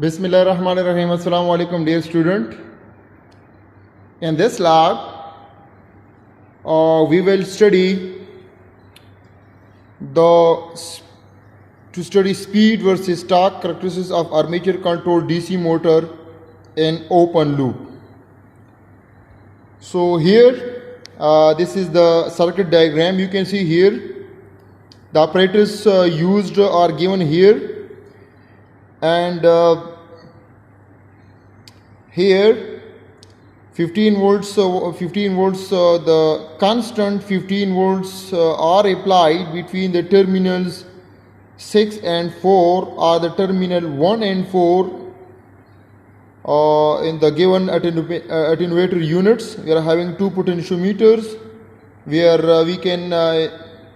Bismillahirrahmanirrahim. Assalamu alaikum, dear student. In this lab, we will study speed versus torque characteristics of armature controlled DC motor in open loop. So here, this is the circuit diagram. You can see here the apparatus used are given here, and here 15 volts, the constant 15 volts are applied between the terminals 6 and 4 or the terminal 1 and 4 in the given attenuator units. We are having two potentiometers where we can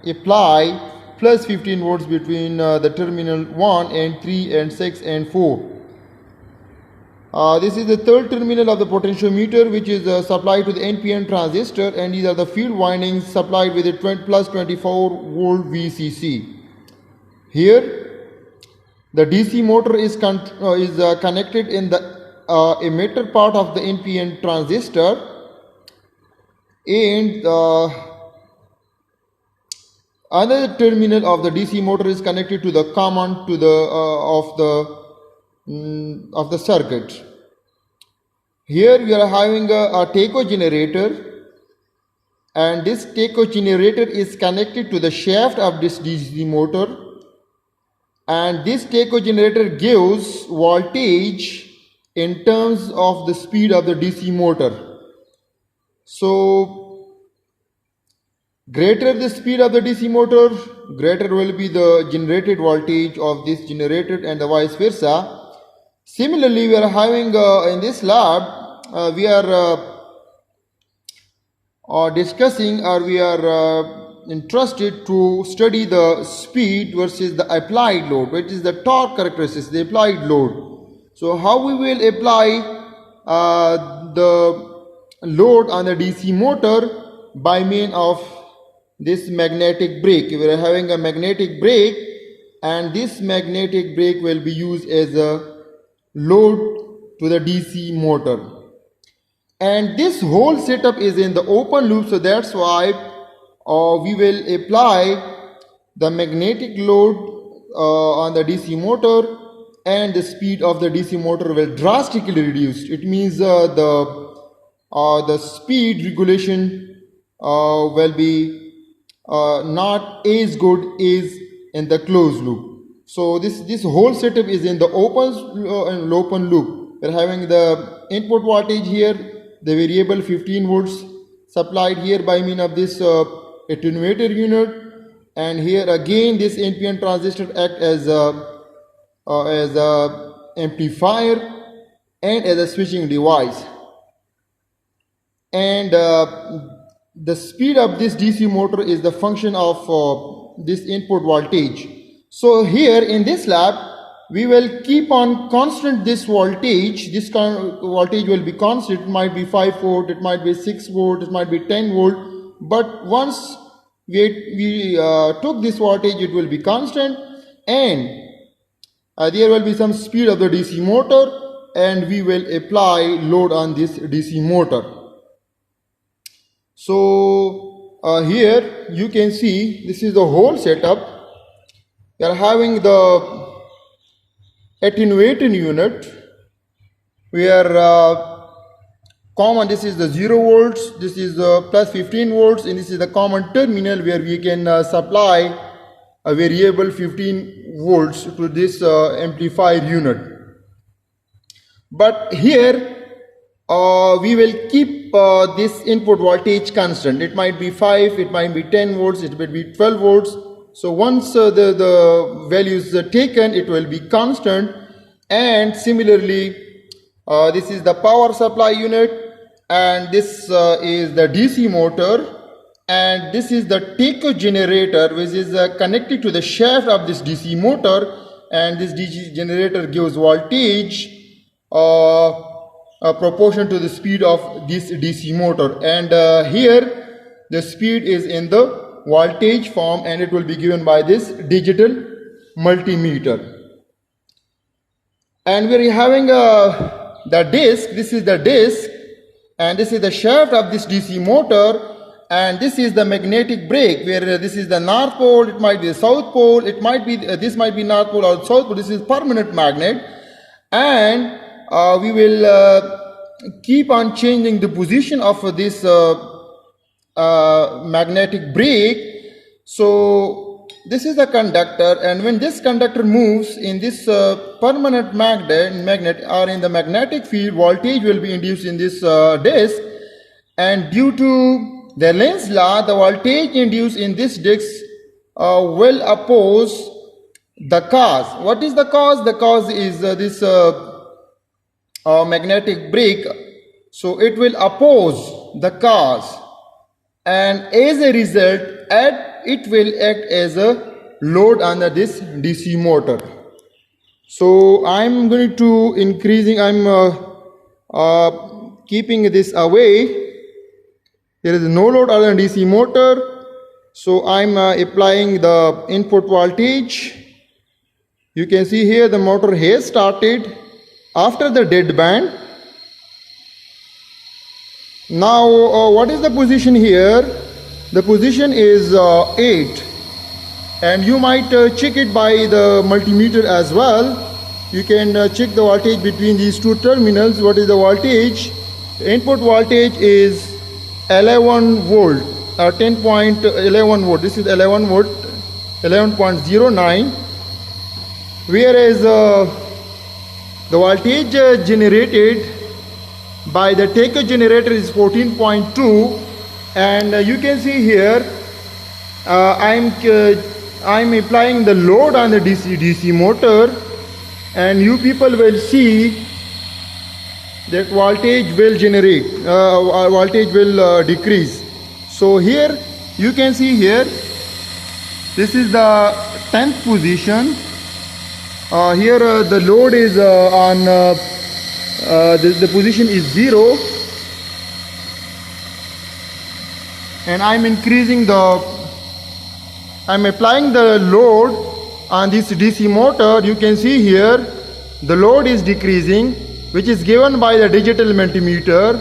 apply plus 15 volts between the terminal 1 and 3 and 6 and 4. This is the third terminal of the potentiometer, which is supplied to the NPN transistor, and these are the field windings supplied with a plus 24 volt VCC. Here the DC motor is connected in the emitter part of the NPN transistor, and another terminal of the DC motor is connected to the common to the of the circuit. Here we are having a tacho generator, and this tacho generator is connected to the shaft of this DC motor, and this tacho generator gives voltage in terms of the speed of the DC motor. So greater the speed of the DC motor, greater will be the generated voltage of this generator, and the vice versa. Similarly, we are having in this lab, we are discussing, or we are interested to study the speed versus the applied load, which is the torque characteristics, the applied load. So how we will apply the load on the DC motor? By means of this magnetic brake. We are having a magnetic brake, and this magnetic brake will be used as a load to the DC motor, and this whole setup is in the open loop. So that's why we will apply the magnetic load on the DC motor, and the speed of the DC motor will drastically reduce. It means the speed regulation will be not as good as in the closed loop. So this whole setup is in the open loop. We're having the input voltage here, the variable 15 volts supplied here by means of this attenuator unit, and here again this NPN transistor act as a amplifier and as a switching device, and the speed of this DC motor is the function of this input voltage. So here in this lab, we will keep on constant this voltage. This voltage will be constant. It might be 5 volt, it might be 6 volt, it might be 10 volt. But once we took this voltage, it will be constant, and there will be some speed of the DC motor, and we will apply load on this DC motor. So here you can see this is the whole setup. We are having the attenuator unit where common, this is the 0 volts, this is plus 15 volts, and this is the common terminal where we can supply a variable 15 volts to this amplifier unit. But here we will keep this input voltage constant. It might be 5, it might be 10 volts, it might be 12 volts. So once the value is taken, it will be constant. And similarly, this is the power supply unit, and this is the DC motor, and this is the tacho generator, which is connected to the shaft of this DC motor, and this DC generator gives voltage proportion to the speed of this DC motor, and here the speed is in the voltage form, and it will be given by this digital multimeter. And we're having the disc. This is the disc, and this is the shaft of this DC motor, and this is the magnetic brake, where this is the north pole, it might be the south pole, it might be this might be north pole or south pole. This is permanent magnet, and we will keep on changing the position of this magnetic brake. So this is the conductor, and when this conductor moves in this permanent magnet or in the magnetic field, voltage will be induced in this disc, and due to the Lenz's law, the voltage induced in this disc will oppose the cause. What is the cause? The cause is this magnetic brake. So it will oppose the cause, and as a result, it will act as a load under this DC motor. So I'm going to keeping this away. There is no load other than DC motor. So I'm applying the input voltage. You can see here the motor has started after the dead band. Now what is the position here? The position is 8, and you might check it by the multimeter as well. You can check the voltage between these two terminals. What is the voltage? The input voltage is 11 volt, 10.11 volt. This is 11 volt, 11.09. Whereas the voltage generated by the taker generator is 14.2, and you can see here I'm applying the load on the DC motor, and you people will see that voltage will decrease. So here you can see here, this is the 10th position. Here the load is on the position is 0, and I'm applying the load on this DC motor. You can see here the load is decreasing, which is given by the digital multimeter.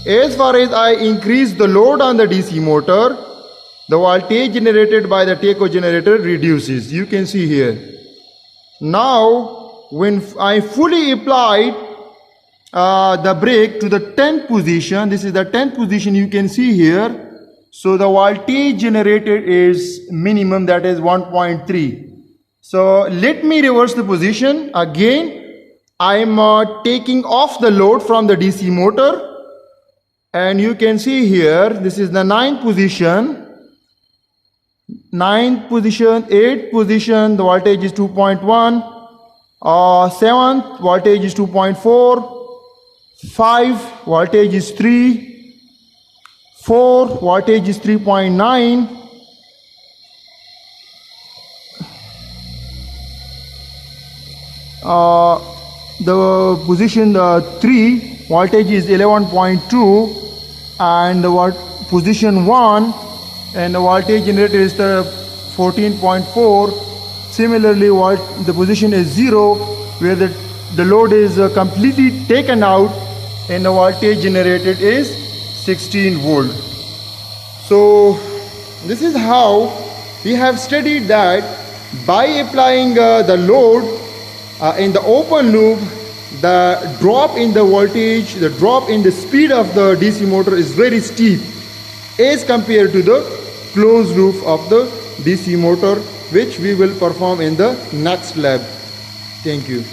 As far as I increase the load on the DC motor, the voltage generated by the takeoff generator reduces. You can see here. Now when I fully applied the brake to the 10th position, this is the 10th position, you can see here. So the voltage generated is minimum, that is 1.3. So let me reverse the position again. I am taking off the load from the DC motor, and you can see here this is the 9th position, 8th position, the voltage is 2.1, 7th voltage is 2.4, 5 voltage is 3, 4 voltage is 3.9, the position 3 voltage is 11.2, and the position 1 and the voltage generated is the 14.4. Similarly, the position is 0, where the load is completely taken out, and the voltage generated is 16 volt. So this is how we have studied that by applying the load in the open loop, the drop in the voltage, the drop in the speed of the DC motor is very steep as compared to the closed loop of the DC motor, which we will perform in the next lab. Thank you.